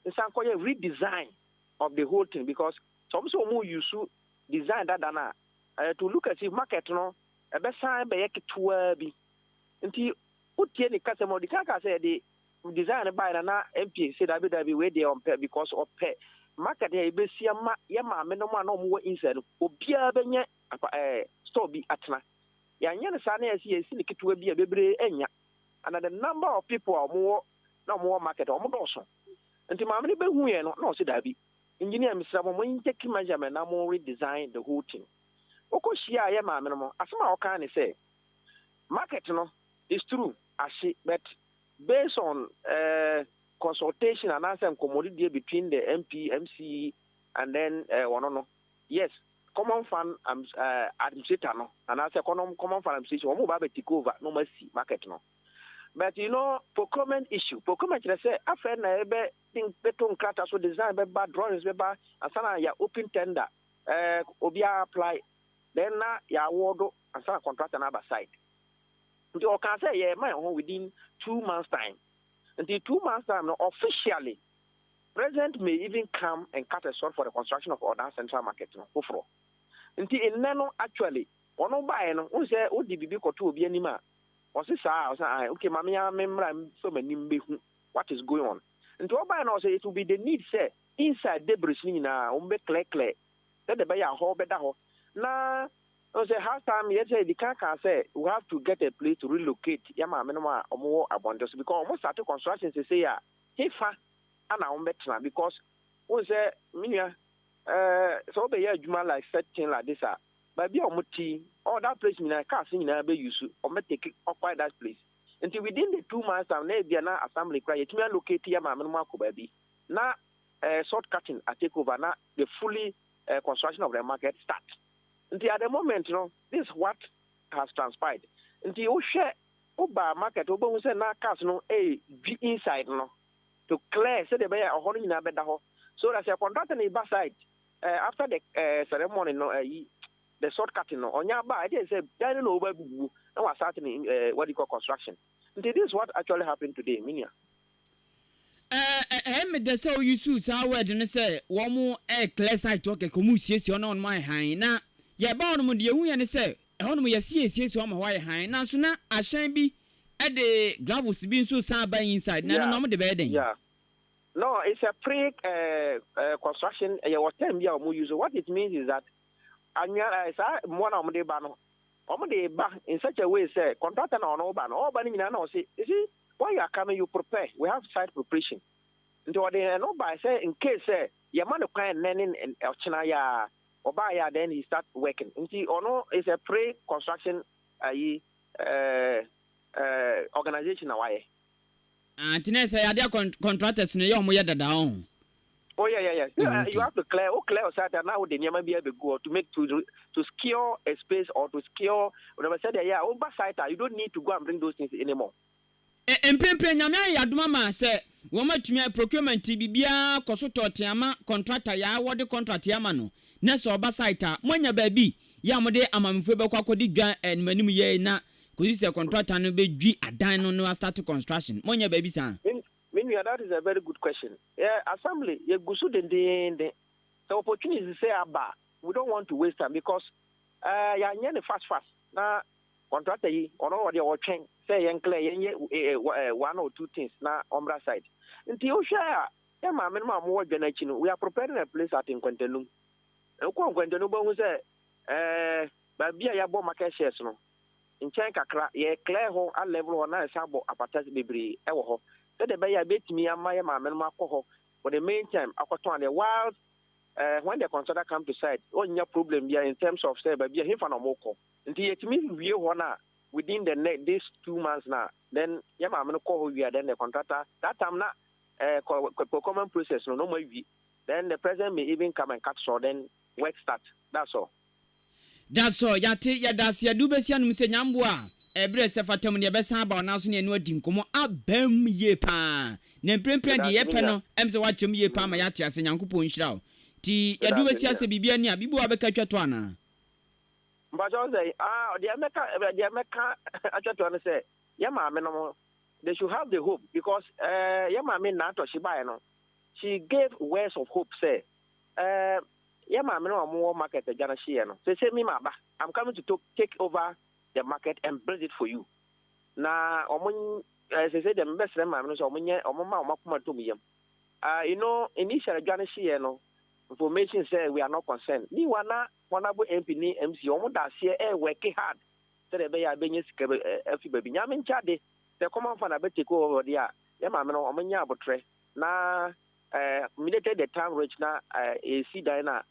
It's a redesign of the whole thing because some so more use design that to look at the market no a best sign by a be until put any customer the car say the design by na MP said that be where they on pay because of pay market here be see ya ma me no ma no mo inside obia benye store bi atena ya nya ne sa na esi ni ketewa bi a bebre enya and the number of people are more market or more also nti ma me be hu ye no no se da bi engineer Mr. Mo take measurement na mo redesign the whole thing okoshia ya ma me no asema o kan say market no is true but based on consultation and answer commodity between the MP, MC, and then one yes, common fund administrator no, and answer common fund administration. We move take over no mercy market no. But procurement issue. Procurement they say after na ebe think beton crata so design be bad drawings be bad asana ya open tender obia apply then na ya award asana contractor na by side. You can say, yeah, my own within 2 months' time. Until 2 months' time, officially, President may even come and cut a short for the construction of our central market. Until in Nano, actually, one of buy no, who say, oh, the BB to be anima. Or say, okay, Mamma, member, so many what is going on. And to buy no, say it will be the need, say, inside debris, umbe clear. Then the buyer, ho, better. Now, I say, how time yet say the car can say we have to get a place to relocate Yama Menoma or more abundance because almost started construction to say, yeah, hey, fa, and I'm better because we say, Minia, so be a Juma like setting like this, but be a muti, or that place, Mina, can't see in a be use or may take occupy that place. Until within the 2 months, I'm na assembly cry, it may locate Yama Menoma baby. Now, short cutting, I take over now, the fully construction of the market start. Until at the moment, this is what has transpired. Until you share Oba market, Oba will say na cars be inside to clear say the buyer a holding in a better. So that's a contractor in the side after the ceremony the short cutting on your buy they say don't know where no was starting what you call construction. Until this is what actually happened today, Minia. The so you suit our word and say one more clear side talk a commutation on my hand now. Ya ba no de hu ya ne se ho no ya sie so ma hwa ye han na so na ahyan bi e de gravels bi nso san ba inside na no de be den. Yeah, no, it's a pre construction what time we are use. What it means is that anya one of the ba no de ba in such a way say contractor no ba ni na say you see when you are coming you prepare, we have site preparation into the no by say in case say your man kwan nenin and elchina ya Obaya, then he start working. It's a pre-construction organization. Tinesa, are there contractors in your moya down? Oh yeah. You have to clear site and now they never be able to go to make to secure a space or to secure whatever said over site. You don't need to go and bring those things anymore. Empempe nyame yadoma ma se wo matumi procurement bibia kosoto tiama contractor ya wode contract ya ma no na so oba site monya baabi ya mode amamfo be kwakodi dwan animanim ye na kosi se contractor no be dwi adan no no start construction monya baabi san that is a very good question. Yeah, assembly ye gusu the opportunity say aba we don't want to waste time because ya nyane fast na contractor yi ono wode o twen say yen clear yen one or two things na ombra side nti o hwa ya ma me ma mo dwa na chi no we are preparing a place at Nkwentenu Nkwentenu bo hu say ba bia ya bo market shares no nchen kakra ye clear ho a level ho na sabo apatas bebri e wo ho so the buyer betimi ama ya ma me ma akọ for the meantime akoto and the wild when the contractor come to site onya problem here in terms of say ba bia he fa na mo ko nti yetimi wie ho na within these 2 months now, then yama ameno call we are then the contractor. That time na common process no more. Then the president may even come and cut short. Then work start. That's all. That's all. Yati yadas ya dubesia no mse nyambo a ebre se fatam ne be san ba na so ne no adi nkomo abam ye pa. Ne prempren de ye pe no emse wa chem ye pa ma yati ase nyankopon hira o. Ti ya dubesia se bibia ni a bibu abeka twato ana. But I say, the America, actually, to say, Yama, they should have the hope because Yama, not or she gave words of hope. Say, yeah, ma'am, no more market the Jana Shiano. Say, me, ma, I'm coming to take over the market and build it for you. Now, as I said, the best ma'am, so mama to me. You know, initially Jana Shiano information say we are not concerned. Me wana MP ni MC omo here working hard. So the be abenye sika baby nyamin chade. The common fan abet take over there. Yeah, ma'am, no omanya abotre. Na immediately the time reach na you see Diana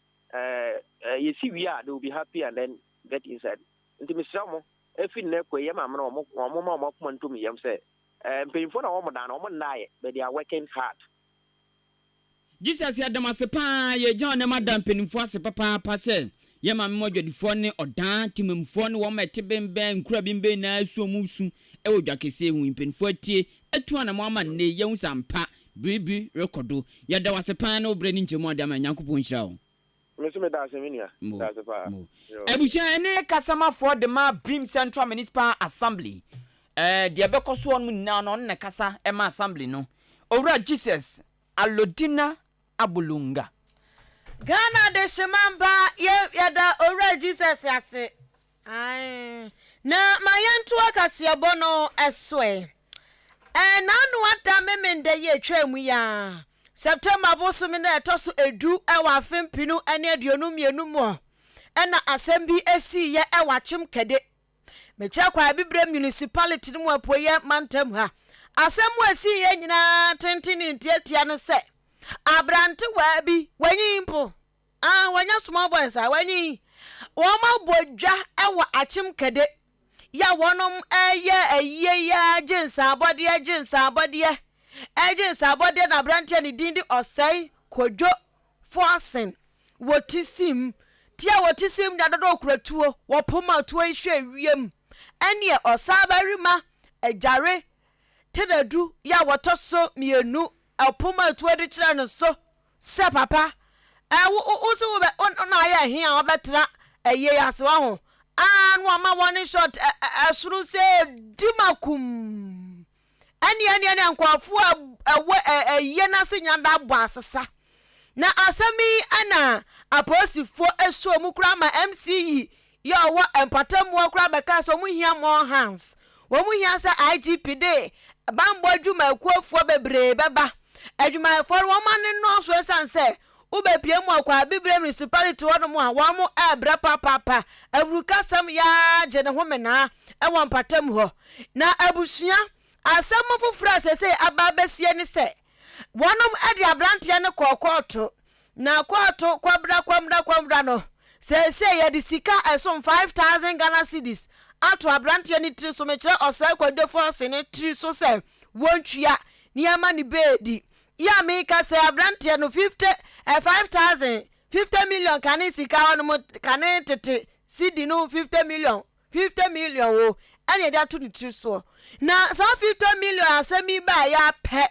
you see we are they will be happy and then get inside. Into Mr. Samo, if in neck way, ma'am, no more to me, say, paying for a woman down, woman lie, but they are working hard. Jesus ya damasepa ye John na madam penimfo ase papa pase ye ma mmodwo difo ne odan timemfo ne wo mete bemben nkura bimbe na asu omusu e wodwa kese hu penimfo atie atu na mo ama ne ye hu sampa bibi rekodo ya dawasepa na obre ni nchemu adama nyankopon hira wo mesome da aseminia da sepa ebusia ene kasama for the ma Brim Central Municipal Assembly de bekoso on na no ne kasa e ma assembly no owura Jesus Alodina Abulunga Ghana de Shemamba ye da owura Jesus ase ai na mayantu Kasiebo no eswe nanu ata memende ye twemu ya September boso me na etoso edu ewa afempinu ene aduonu mienu mo ena asembi esi ye ewa chim kede mecha kwa bibre municipality no apoye mantam ha asemu esi ye nyina tentini ntiatia no se abrante wa bi wanyimpo wanya small boys wanyi woma bodwa ewa achim kede ya wonom eye ya jinsa abode Agency abode na branche ni dindi osai kojo forcing wotisim da dodo kuratuo wopoma tuo ihwe wiem ene osabarima ejare tenadu ya wotoso mienu opoma tuo de kira no so se papa uso wo na ya hia obetra eye yasewa ho anu ama one shot asuru se dimakum ani ankwafu ye na senya da bo asesa na asami ana aposifo eso mu kura ma MCE yo wo empatam kura beka so mu hia more hands wo mu hia sa IGP de bambo adwuma akuafo bebre beba adwuma for wo man no so esanse ubepie mu akwa bibre municipality wono mu a wo mu ebra papa awruka sam ya je ne ho mena e wo empatam ho na abusua asama fufura sese ababesie ni se wonom ade abrante ne kokoto na koto kwabra no sese ye di sika esom 5000 Ghana cedis ato abrante ni tri so mekire osai kwado force ni tri so se wontua niama ni bedi ya me ka se abrante no 50 million kan sika wonom kan tete cedi no 50 million wo ane da to ni tri so na so 50 million asemi ba ya pe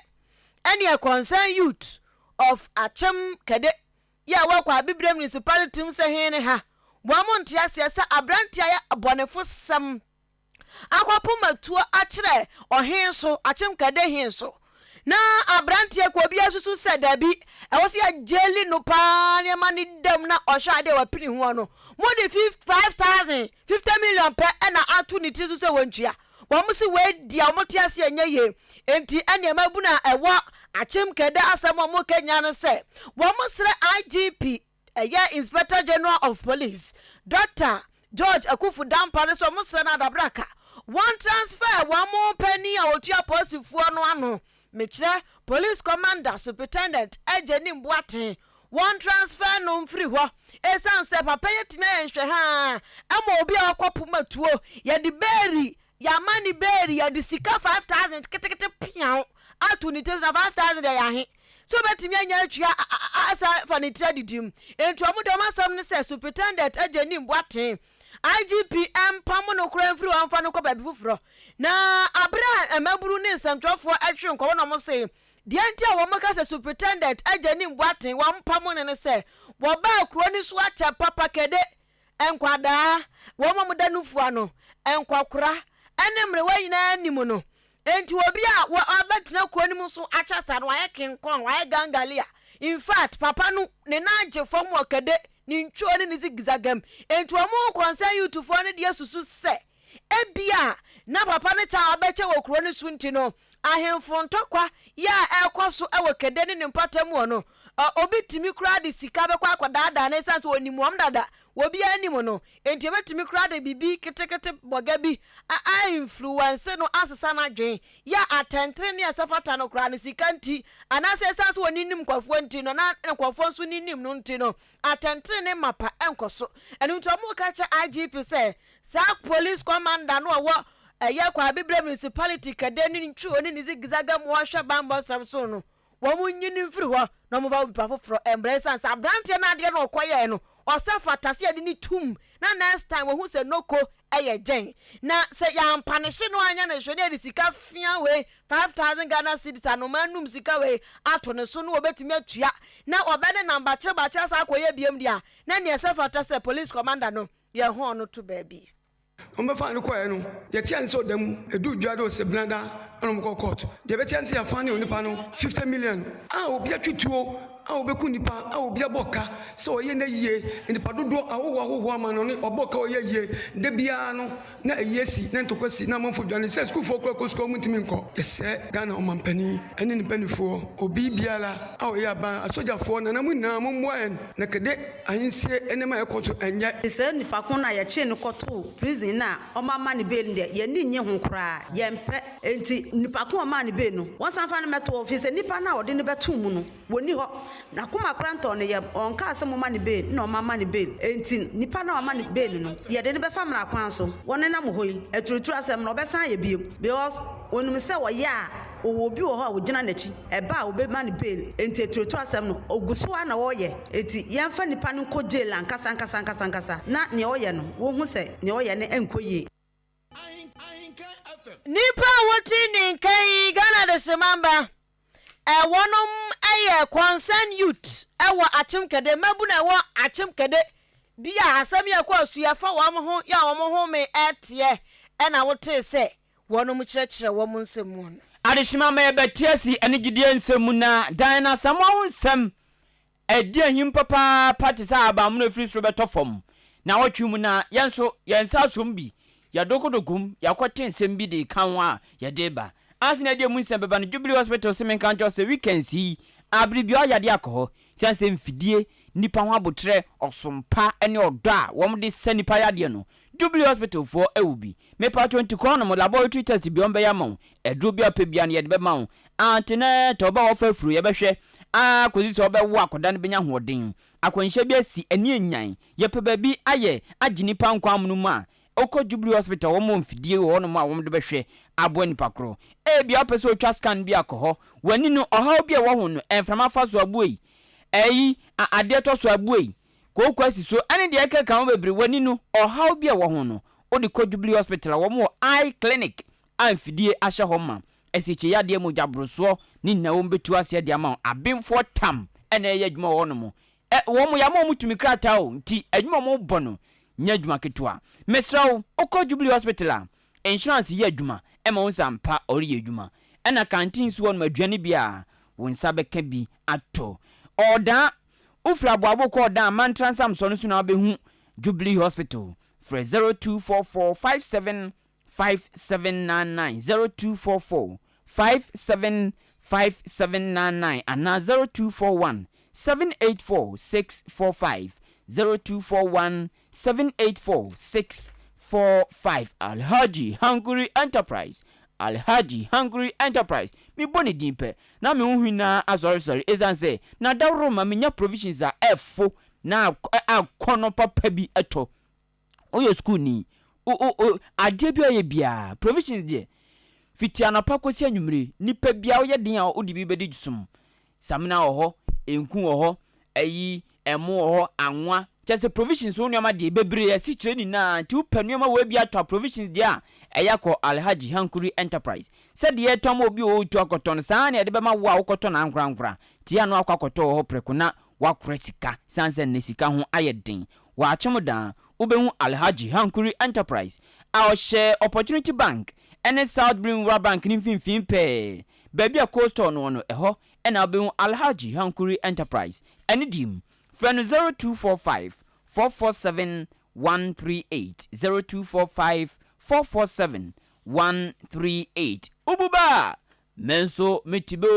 any concern youth of Achem Kede ya wakwa bibre municipality se hene ha boamonti asiasa abrantia ya abonefo sam akwapoma tuo akire ohenso Achem Kede henso na abrantia ko bia susu sedabi ewosi ya jeli no pa ne mani dam na ohwade wa pini ho no more than 50 million pe na atu ni trisu se wontua wamusi we dia omotiase enye enti ene mabuna ewo Achem Kede asamo mo Kenya no se wamusre IGP Inspector General of Police Dr. George Akufu Dampare so musre na dabraka one transfer wamo pani a otua posifuo no ano mekire police commander superintendent Ejeni Mboaten one transfer no mfiri ho esanse papa yetime enhwe ha ama obi akopoma tuo ye di beri ya mani beri ya di sika 5000 ketekete pian atu ni tesa 5000 ya he so betimi anya atua asa fanitra didim entu amude masam ne se superintendent Ejeni Mboaten IGP pamo no kura mfiri wanfa no kwa babi fufuro na abra emaburu ne nsantwofo atwe nko no mo se de antia wo maka se superintendent Ejeni Mboaten wampamo ne se wo ba kuro ni so acha papa Kede enkwada wo mamuda nufu ano enkwakura enemre wanyina nimu no enti obi a wo abatina kuro ni mu so acha sa no aye kinkon aye gangalia in fact papa no ne na fom wakade ni ntwo ne zigzagam enti omo concern you to for ne de susu se ebia na papa ne cha abeche wokro ne sunti no ahemfo ntokwa ya ekoso ewokade ne mpatam no obi timi kura de sika be kwa akwadada na sense onimu dada wobi animu no enti ebetimi kura de bibi ketekete boga bi a influence no asesa na dwen ya atentre ne asafata no kura no sika nti anase sense woninim kwafo nti no na kwafo so ninim no nti no atentre ne mapa enkoso enu nto mo ka cha IGP say sa police commander no wo eye kwa bibre municipality kadeni nchu oni ni zigzaga mo hwa bambo samso no wo munyini mfiri ho na mo ba bi pafoforo embrace and abrantie na ade no koye no osafata se ade ni tum na next time wo hu se noko eye gen na se ya mpanishe no anya na hwede ade sika fia we 5000 Ghana cedis anomanum sika we ato ne so no obetimi atua na obede number bacha sa akoye biem dia na ne osafata se police commander no ye ho no to baby Omba no kwa no ye tianse odam edu dwade o se blanda anom ko court de be tianse ya fane onipa no 50 million obi atwituo obeku nipa obi aboka so oye na yie nipa dodo awowo ama no ne oboka oye yie de bia no na eyesi na ntokwasi na manfo dwane se school for ko school mutimi nko ese Ghana o mampani ene ni panifo obi biala oye aba asojafo na munna mommoa na kede ahinsie ene ma ekoso enye ese nipa ko na ye chi ne koto prison na o mama ne bail de ye ni nye ho kra ye mpe enti nipa ko ma ne bail no won sanfa ne meto office nipa na ode ne beto mu no woni ho na kuma kranto ne ye onka asem ma ne bail na o mama ne bail enti nipa na o mama ne bail no ye de ne be fam na kwan so won na mo hoyi eturutu asem na obesan ye biem because onum se wo ya owo bi wo ha wo gina nachi eba wo be man bail enti eturutu asem no oguso na wo ye enti yemfa nipa no ko jail ankasa na ne wo ye no wo hu se ne wo ye ne enkoye nipa woti ni nkai Ghana de semamba wonom aye concern youth ewo achimkede mabu na ewo achimkede bia asem ya kwa suyafa wo ho ya wo ho me etie na wote se wonom kyerɛkyerɛ wo mun nsemu adeshima me betiasi ene gidie nsemu na dan na samwa nsem edi ahim papa party sa aba mun afiri soro betofom na wotwum na yenso yensa sombi ya dokodogum ya kwete nsem bi de kanwa ya deba asina de mun nsem beba no Jubilee Hospital semen kan jo se weekend si abribio ya de akọ sense mfidie nipa ho abotre osompa ene odo a wo de sanipa ya de no Jubilee Hospital for ewubi me pa 20 kono mo laboratory test bi on be ya ma edru bi apebia ne ye de be ma antene to ba wo fa furu ye be hwe kozi so be wo akoda ne benya hoden akwanhye bi asi ani enyan ye pe ba bi aye agini pa nkwa amunu mu a oko Jubilee Hospital wo mo mfidie wo no ma wo de be hwe abo nipa kro bi apeso otwa scan bi akoho wani no oha bi e wo ho no enframa fa so abuei ade to so abuei ko kwasi so ane de eka kan bebre wani no oha bi e wo ho no odi ko Jubilee Hospital wo mo eye clinic amfidie ahye ho ma esiche ya de mu jabroso ni na wo betu ase de ama abemfo tam ene ye adwuma wo no mo wo mo ya mo mutumi krata o nti adwuma mo bono nya adwuma ketua mesrawo oko Jubilee Hospital insurance ye adwuma e ma wonsa mpa ori ye adwuma ena canteen so no aduane bia wonsa beka bi ato oda ufra boabo ko oda man transam so no so na behu Jubilee Hospital for 0244575799 0244575799 and 0241784645 0241784645 Alhaji Hungry Enterprise mi boni dimpe na me hunhina sorry ezanse na dawro ma menya provisions a efo na akono papa bi eto oyo school ni ade bi oye bia provisions de fitia na pakosi anwumre nipa bia oye den a odi bi bedi jusum samna oho enku oho ayi emo oho anwa chese provisions wo nyama de bebre asi training na ti upanuama wa bia to provisions de a eyako Alhaji Hungry Enterprise said ye tom obi o tu akoton sa na de be ma wa akoton ankra ti anu akoto ho prekuna wa kresika sanse ne sika ho ayedin wa achemudan ubehu Alhaji Hungry Enterprise our share Opportunity Bank and South Brim Bank ni finfin pe baby a coastal no eho ɛna wobɛhu Alhaji Hankuri Enterprise ɛne dim frɛ no 0245 447 138 0245 447 138 ububa menso metibo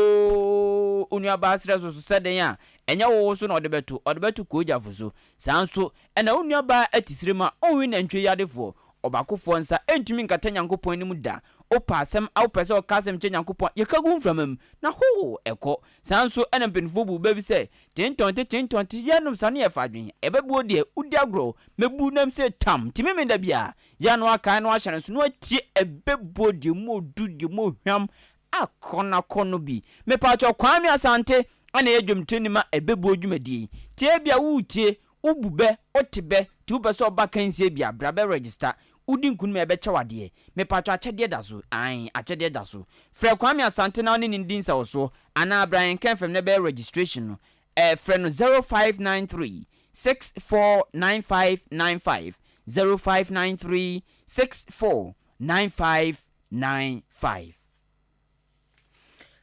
unuaba sira so sɛden a ɛnya wo so na ɔdebeto kojafo so sanso ɛna unuaba atisire ma onwi na ntwe yadefo obakofo nsa entumi nkata Nyankopɔn ni mu da opa asɛm awopɛsɛ ɔkasɛm kye Nyankopɔn yɛkagu mframam na ho ɛkɔ sanso ɛna mpenfo bu baby sɛ tintonte yɛnom sane yɛfadwen ɛbɛbuo de udi agro mebu nam sɛ tam timi menda bia ya no aka no ahyɛ so no atie ɛbɛbuo de mu odu de mu hwam akɔna kɔno bi mepacho Kwame Asante ana yɛdwomteni ma ɛbɛbuo dwumadi tie bia wutie ubube otebe ti upɛsɛ ɔba kansie bia brabe register udi nkunu ebe chawade me pato akyede da so akyede da so frɛ Kwame Asante na ne ndin sa wo so ana Brian Kemfem ne be registration no frɛ no 0593 649595 0593 649595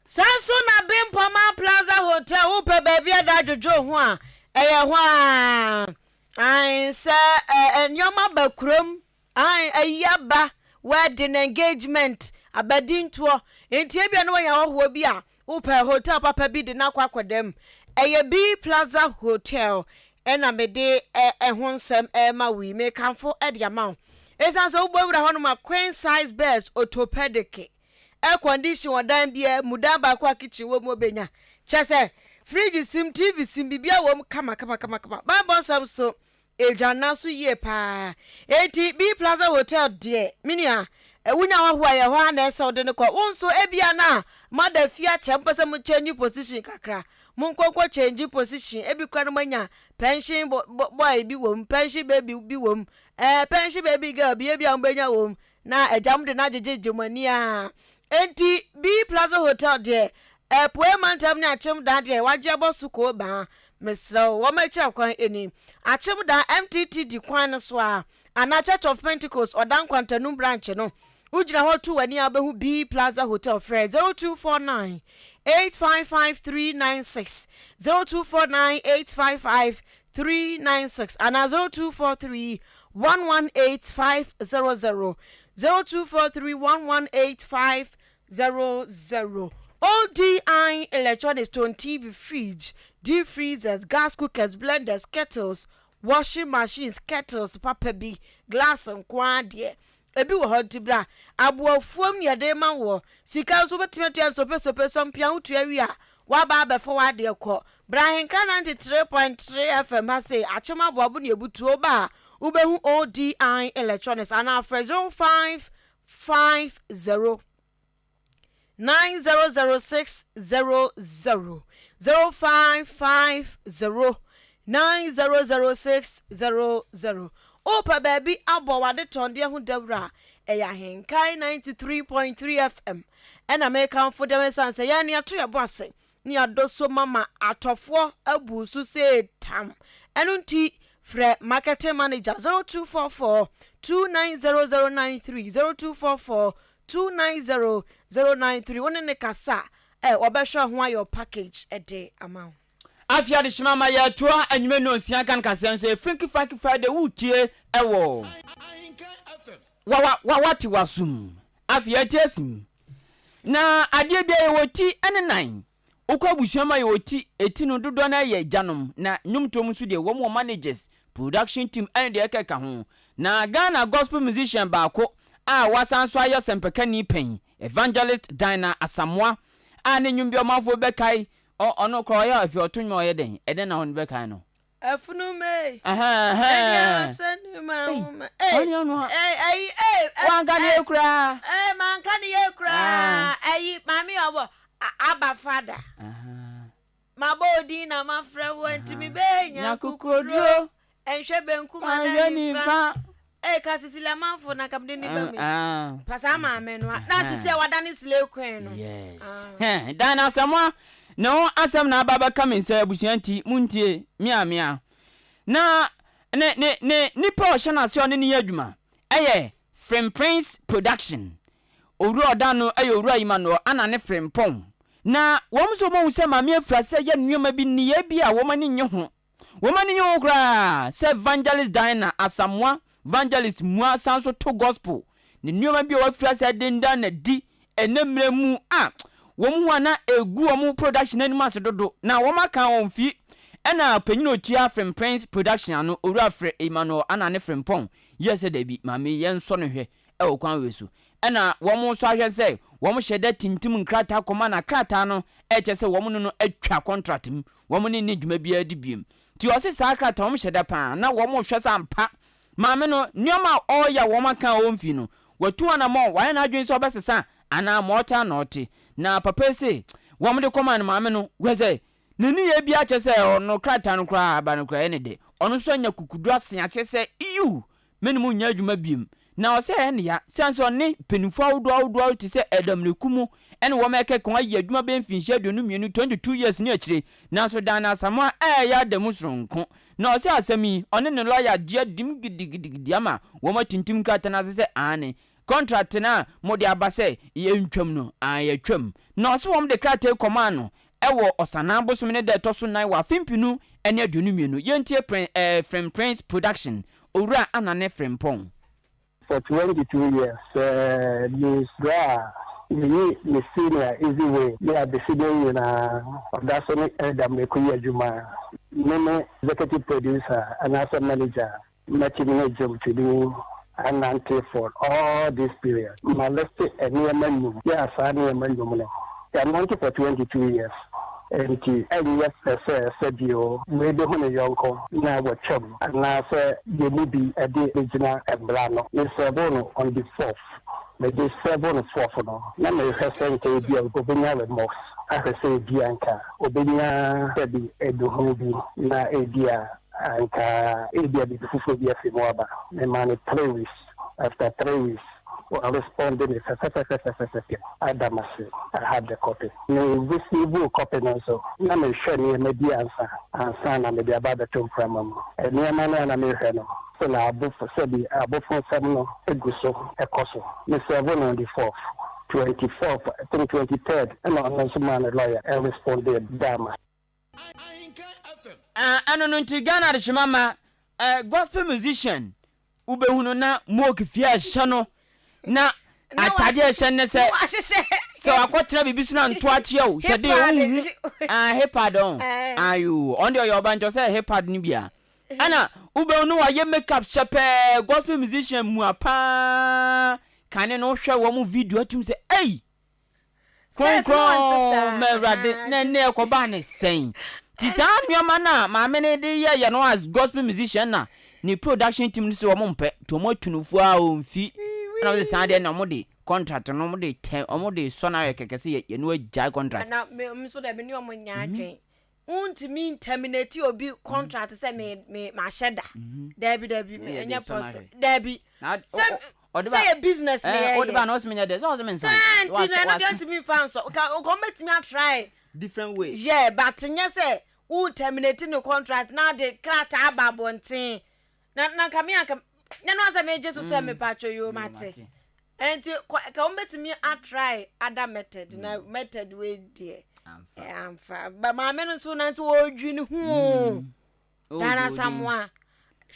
Sanso na Bimpoma Plaza Hotel upe baby ada jojo ho a ɛyɛ ho a sɛ nyoma bakrom ayaba wedding engagement abadinto entie bia no wanya ho bi a upe hotel papa bi de na kwakodam ɛyɛ B Plaza Hotel ɛna mede ɛho nsɛm ma wi me kanfo ɛde ama esan sɛ ubowura ho no ma queen size bed orthopedic air condition odan bia mudaba kwa kitchen wo mo benya kyese fridge sim TV sim bibia wo kama Bible sam so ejana so ye pa eti B Plaza Hotel de minia ewunya ho aye ho ana ese ode ne kwa wonso ebia na madafia chempese mu change position kakra mu nkokwo change position ebi kwa no manya pension boy bi wo pension baby bi wo pension baby girl bi ebia mbenya wo na ejam de na jejegemani a enti B Plaza Hotel de poe mantam ne achem da de waje abosuko ba mesra wo ma kira kwan eni achem da MTT di kwan no so a ana Church of Pentecost odan kwantanum branch no ujira ho tu wani abehu B Plaza Hotel frɛ 0249 855396 0249 855396 ana 0243 118500 0243 118500 ODI electronics, stone TV, fridge, deep freezers, gas cookers, blenders, kettles, washing machines, kettles, papa bi, glass and quadie. Ebi wo hot bra. Abuafuom yade ma wo. Sika so betime to sope some pia utu awi a. Wa ba be for wade ekọ. Ahenkan 93.3 FM ha say achema boabu ne ebutuo ba. Ubehu ODI electronics and our 0550 900600 0550 900600 Opa baby abo wade tonde hu dawra Ahenkan 93.3 FM and American for them san say ya ne ato ye boase ne adoso mama atofo abusu say tam enunti frɛ marketing manager 0244 290093 0244 290093 wone ne kasa obehwe ho ayo package ede amount afia de shima ma ya toa anwume no Ahenkan Kasiebo Frankie Friday wutie ewo wati wasum afia tiesim na ade bia yewoti ene nan ukwa busuama yewoti eti no dodo na ye janom na nwumtom so de wo managers production team ene de ekeka ho na Ghana gospel musician baako a wasanso ayo sempekani pen evangelist Dina Asamoah a ne nwumbi omafo bekai ono kro ya afi otunwa oye den eden na hon bekai no afunu me enya senu ma wankani ekura mankani ekura mami obo aba father mabodi na mafra wantimi benya kukodro enhwe benku mananifa kasisila manfo na kamde ni bami pasa ma me no na sisi wadane sile kwen no yes Dina Asamoah no asem na baba kaminsa abusuanti muntie mia na ne nipa ohana se one ne yadwuma eye Frame Prince production oru oda no eye oru ayima no ana ne Frempom na wɔn so mo se ma me afra se ye nneoma bi ne ye bi a wɔn ani nye ho kra se evangelist Diana Asamoah evangelist mua sanso to gospel ne nneoma bi a wɔafra se denda na di enemre mu a wɔn ho ana egu wɔn production anim ase dodo na wɔn aka wɔn fi ɛna panyino tia from Prince production ano owura frɛ Emmanuel ana ne frempɔn yes da bi ma me yen so no hwɛ ɛwɔ kwan we so ɛna wɔn so ahwɛ sɛ wɔn hyɛ da tintim nkrata kɔma na krata no ɛkyɛ sɛ wɔn no atwa contract mu wɔn ne dwuma bi adi biem ti ɔse saa krata wɔn hyɛ da pa na wɔn hwɛ sa mpa ma me no nneɛma ɔya wɔn aka wɔn fi no watu ana mo wɔn na adwen sɛ ɔbɛsesa ana mɔta na ɔte na papa se wɔn de kɔma no ma me no wɛ sɛ nini ye bia che se ono krata no kra aba no kra ene de ono so anya kukudu ase ase se iu menimu nya adwuma biem na o se ene ya sense oni penifo awdo ti se edamrekumu ene wo meke kon ayi adwuma be mfinhye aduonu mienu 22 years ni akire na so dan na Asamoah ya demu soronko na o se asemi oni ne lawyer dia dim gidigidi ama wo ma tintim krata na se ane contract na mo de abase ye ntwam no ya twam na o se wo de krata koma no ewo osana bosom ne de toso nan wa fimpinu ene aduonu mienu yentie from Prince production owura anane frempon for 22 years Miss Bra the senior easy way yeah the senior that's on Adam Mekuya Juma meme executive producer and as a manager matching job to do and until for all this period my list and near menu yeah sani menu I'm on for 22 years. And yes, said you made the honey yonko now what chum and now say the movie a day original and blano. It's a bono on the 4th. Maybe 7 or 4th. Now may have sent a deal Obinia with Moss. I have said Bianca Obinia said Edu na idea and idea the Fufu Moaba. The man 3 weeks after 3 weeks. I responded with I had the copy. No, receive copy also. No, me share me maybe answer and sign and maybe about the tomb from them. And near man and American. So now I both for Sebi, I both for Seminole, Eguso, Ecoso. Miss 7 on the 4th, 24th, I think 23rd, and on some man a lawyer, I responded, Dama. Ano nti Ghana de shimama gospel musician ube hunu na mo kifia shano na atade ehye se akwotena bibisu na nto atie o se de hipad on ayu on de your banjo se hipad ni bia ana ube no wa ye makeup shepe gospel musician mu apa kane no hwe wo mu video atum se ei konko merade na ne ekoba ne sen ti sa nneoma na ma me ne de ye no as gospel musician na ni production team ni se wo mpe to mo tunufu a o mfi na we say na mo de contract no mo de mo de so na kekese ye no agya contract na me so de me ni omo nya adwen untimi terminate obi contract say me ma sheda dabi enya process dabi say a business ne o de ba no so me nya de so me nsan ti no dey to me fan so ko metimi a try different ways yeah but nya say u terminate no contract na de krata ababonten na kamia no asa me Jesus say me patcho yo mate enti ka umbetimi a try other method na method we there am fa ba ma me no so na so odwini hu dana samwa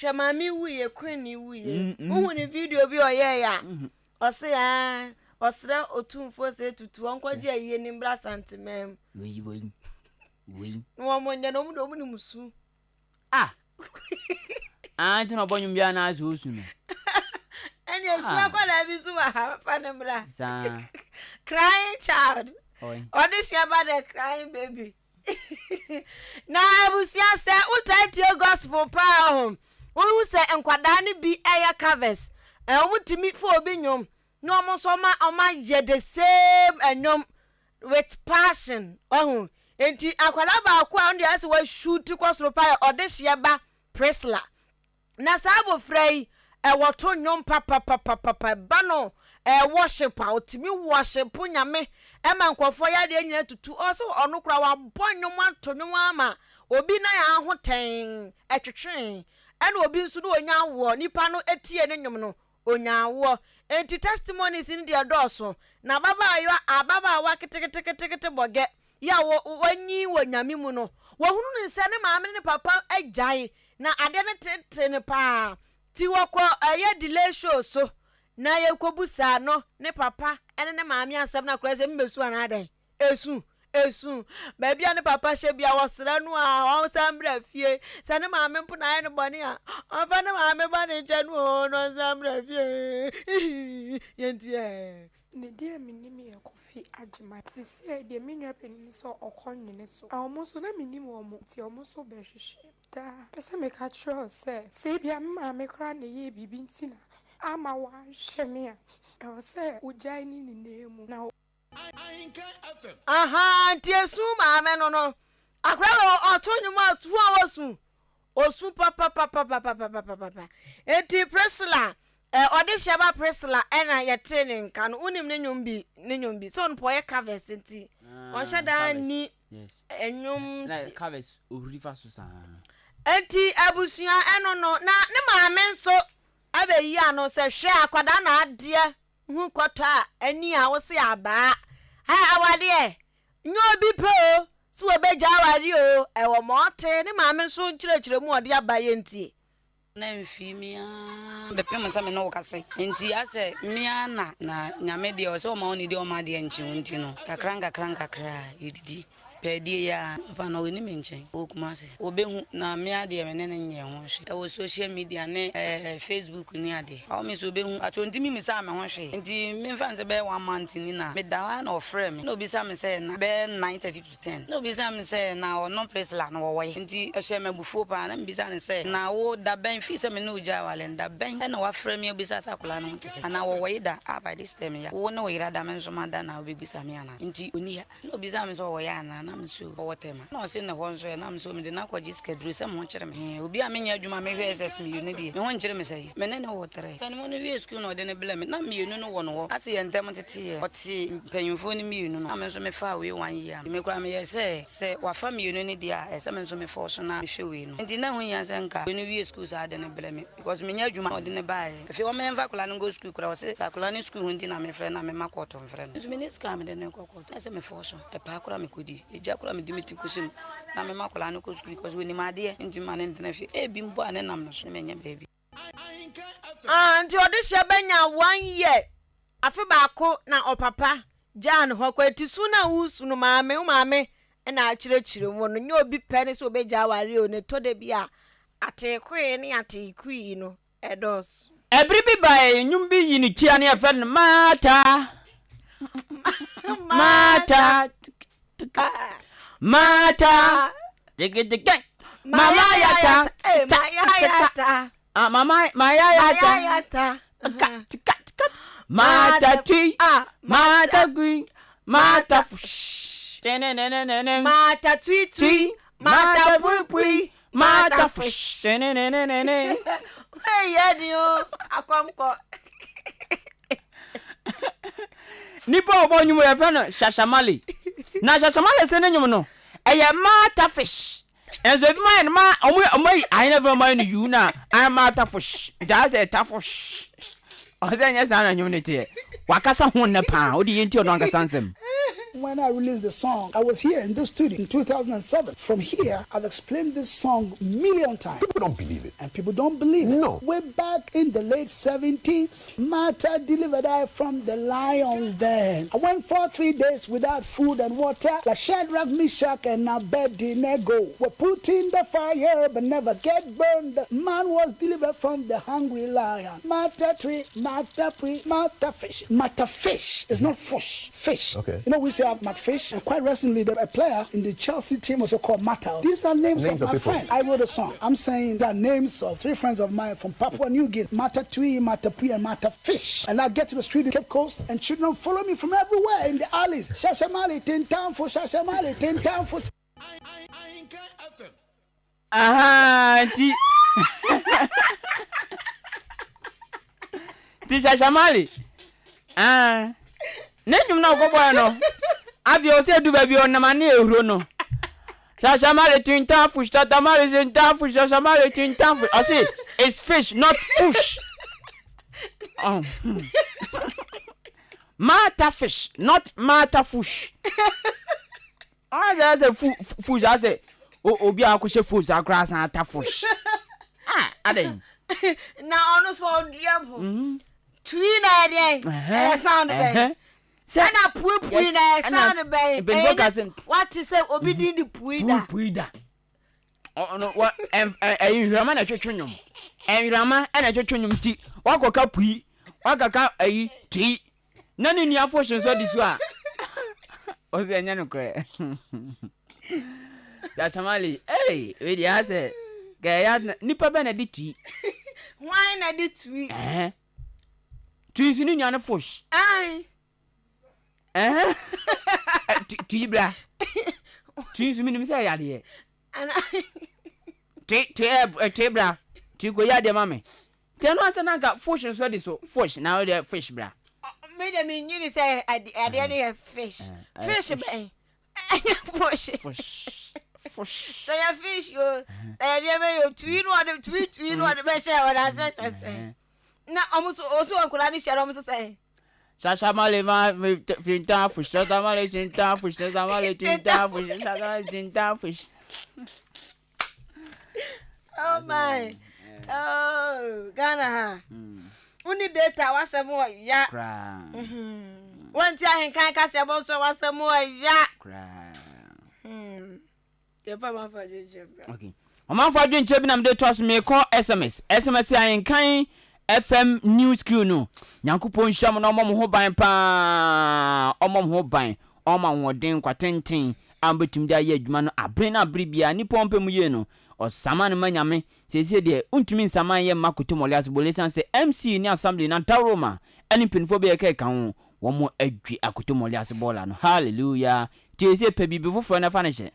hwe ma mi wuye kwani wuye hu ni video bi oye ya o se ya osra otumfo se tutu onkwaje aye ni mbra santimem we no mo nya no mu ni musu anti no bonyum bia na azu osu no and you swear kwa bi su ha fa ne mbra sa crying child or this year about the crying baby na abusia say utai gospel pa home who say enkwada ne bi eya covers omutimi fo obi nyom no mo so ma ye the same enyom with passion enti akwada ba kwa on dey say we shoot kwasoro pa or this year ba Priscilla na sabo frey woto nyom papa bano worship otimi worship nyame ema nkofo ya de nyina tutu also ono kura wa bonyom atonyom ama obi na ya ahoten etwetwen ena obi nso do onya wo nipa no etie ne nyom no onya wo enti testimonies in the adoso na ababa wa kete boge ya wanyi wanyame mu no wo hunu ne se ne maame ne papa agyae na ade ne tete ne pa ti wokọ aye delay show so na ye kobusa no ne papa ene ne maame asem na kura se mbesu anadan esu baby ne papa hye bia wosra no a o sambra fie se ne maame mpo na ne bone a o fa ne maame ba ne je no no sambra fie yentie ne dia minimi e kofi agima ti se de menua penin so okonnene so almost na minimi omo ti almost so be hwehwe da pese me ka tro se bia maame kra na ye bibi ntina ama wa hweme a o se ujai ni nemu na aha tiesu maame no akra otonyum atu osu papa enti Priscilla audition ba Priscilla ena yete ne nka no unim ne nyombi so on poye covers enti on shada ni enyum na covers ohrifa so sa enti abusua eno no na ne maame nso abeyi ano se hwe akwada na ade hu kwoto a ani a wo se aba ha awade nyo bi po so obeja awari o ewo mote ne maame nso nkyerechire mu ode aba ye ntie na mfimia bepem sa me no kase enti ase mia na nyame de o so ma oni de o ma de nchi nti no kakra yididi pedi ya pa no ni menchen o kuma se obehu na mia de me ne nye ho hwe e wo social media ne Facebook ni ade o me so obehu atonti mi sa me ho hwe enti me fa nse be 1 month ni na me da na ofre me no bi sa me se na be 9:30 to 10 no bi sa me se na o no place la no wo enti e hye me bufo pa na me bi sa ne se na wo da ben fi se me no ja wale da ben na wa frɛ me bi sa sakola no ntse ana wo da by this time ya wo no yira da men so ma da na obi bi sa me ana enti oni ya no bi sa me so wo ya na mso whatever na se na ho so na mso me de na kwaji schedule se mo kyere me obi a menya adwuma me hwe SS me uni de me ho kyere me sei me ne wo tere kan mo no wie school no de ne bla me na me uni no wo no wo ase ye ntem tete ye oti mpanyimfo ni me uni no na me so me fa we 1 year me kura me ye se wa fa me uni ni de a se me so me force na me hwe we no enti na ho ya se nka uni wie school sa de ne bla me because menya adwuma de ne bae fe wo me mfa kula no go school kura wo se sakula ni school hundi na me frɛ na me makoto mfrɛ no so me ne scam de ne kokoto se me force e pa kura me kodi jakura me dimiti kusim na me makola no ko school because we ni made nti mane ntena fi bi mbo ane nam no so menya baby nti audition benya 1 year afi baako na opapa Jan ho kwati su na wusu no maame na akirechire mo no nye obi pene so obeja ware o ne to de bia atekwe ne atekui no edos ebribi bae nyum bi yini tia ne afa no mata dege mama yata mama yata mata tui mata gui mata fush tenenenenen mata tui mata pui mata fush tenenenenen hey yadio akwamko nipa obo nyumo ya fano shashamali na shashamali se ne nyumo no eye mata fish enzo bi man ma omo I never mind you na I mata fish that's a tough fish ozenya sana nyumo ne tie wakasa ho ne pa odi yenti ono ankasa nsem. When I released the song, I was here in this studio in 2007. From here, I've explained this song a million times. People don't believe it. And people don't believe it. No. Way back in the late 70s, Martha delivered I from the lions den. I went for 3 days without food and water. Like Shadrach, Meshach, and Abednego were put in the fire but never get burned. Man was delivered from the hungry lion. Martha tree, Martha tree, Martha fish. Martha fish is not fish. Fish. Okay. You know, we say McFish, and quite recently, a player in the Chelsea team also called Matal. These are names of my friends. I wrote a song. I'm saying the names of 3 friends of mine from Papua New Guinea: Mata Tui, Mata Pui, and Mata Fish. And I get to the street in Cape Coast, and children follow me from everywhere in the alleys. Shashamali, 10 town for Shashamali, 10 town for. Aha, ti Shashamali. Nenum na okobo no. Avio se du baby on na mane ehuro no. Shashamale tinta fush tatamale tinta fush shashamale tinta fush. I say it's fish not fish. Mata fish, not mata fish. There's a fish. I say, Obi akushe fish grass and ta fish. Ade. Now honest for diabo. Twina dey. Sound bay. Say na puina sound bay. What you say obi di puida. Puida. Oh no, what Rama na twetwonyum. Rama na twetwonyum ti. Wakoka pui. Wakaka ti. Nani ni afoshin so disu a. O se anya no kre. Da tamale, we di ase. Gaya nipa be na di ti. Why na di twi? Twi sinu nya na fosh. Ai. Twi bra. Twi sinu mi say yade. Ana Twi bra. Twi go yade mame. Tell no answer na fosh so di so. Fosh na we fish bra. Me dem you say I fish. Fish be. Fish. Say a fish yo. Say dem yo twin one be share what I say. Na almost also ankura ni share almost say. Sasha male ma finta fish, sasha male finta fish, sasha male tinta fish, sasha tinta fish. Oh my. Oh, Ghana. Uni data wasem wo ya. Wanti Ahenkan Kasiebo so wasem wo ya. Ye fa ma fa dwetwe. Okay. Oman fa dwetwe bi na me de to so me call SMS Ahenkan FM news crew no. Nyankopon hwam na omom ho ban pa. Omom ho ban. Oma hoden kwatenten ambetum dia ye adwuma no abre na abre bia ni pompem ye no. Osama no manyame sese de untumi nsama ye makoto molias bolesan se MC ni assembly na Daroma ani pinfo be ke kan ho wo mo adwi akoto molias bola no hallelujah tese pe bibi foforo na fa ne hye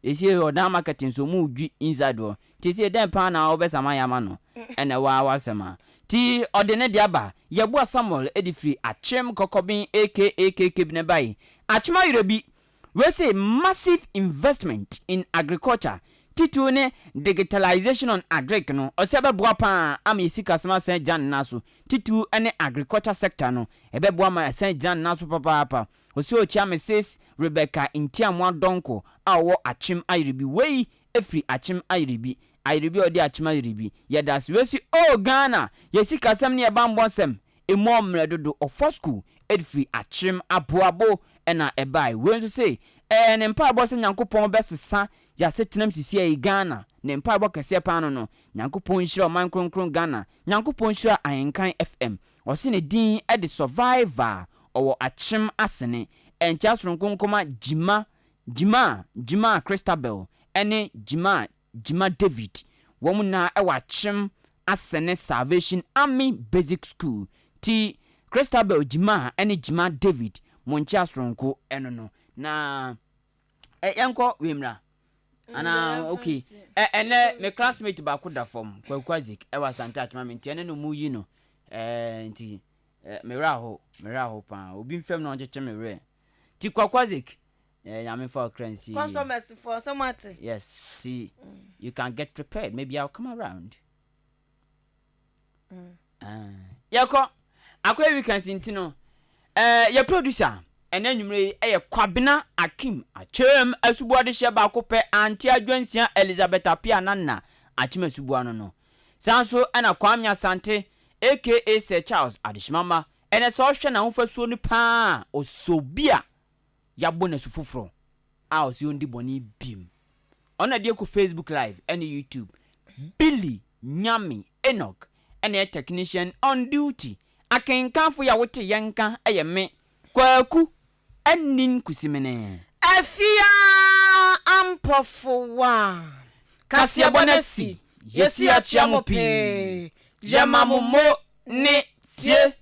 ese odan marketing so mu dwi inside do tese den pa na obesama yama no ene wa wasema ti odene de aba ye bo Samuel edifri achem kokobin aka bi ne bai achima yirebi we say massive investment in agriculture titu ne digitalization on agric no osebe boa pa am yesika sama St. John naso titu ene agriculture sector no ebe boa ma St. John naso papa osi ochia Mrs. Rebecca Intiamwa Donko awo achim ayiribi wei efri achim ayiribi odi achim ayiribi yedas wesi Ghana yesika sam ne eba mbonsem emo mredodo of school edfri achim aboabo ena ebai we so say ne mpa bo se Nyankopon besesa ya setenam sisi e Ghana ne mpa bo kese pa no Nyankopon hira man kronkron Ghana Nyankopon hira Ahenkan FM o se ne din e de survivor owo achim asene encha sronkonkoma jima Christabel ene jima David wo mu na e wa achim asene Salvation Army Basic School ti Christabel jima ene jima David moncha sronko eno no na yanko wemra ana okay ene me classmate ba koda form kwakwazik e wa santa atmament ene no mu yi no nti mera ho pa obi mfem no ncheche mere ti kwakwazik yame for currency customers for something yes see you can get prepared maybe I'll come around yako akwa weekends ntino your producer enanwumre kwabena Akim achem asubuade hye ba kopɛ anti adwansia Elizabeth Apia nana achim asubuano no sanso ana kwamnya sante aka Sir Charles Adishmama ene so hwe na hofasuo ni pa osobia yabo na sufufro a osi ndi boni bim ona de ko Facebook live and YouTube Billy Nyami Enoch ene technician on duty akenkanfo ya wote yenka me kwaku anin kusimene afia ampofowa Kasiebo nasi yesi achiamope jemamumo ne tie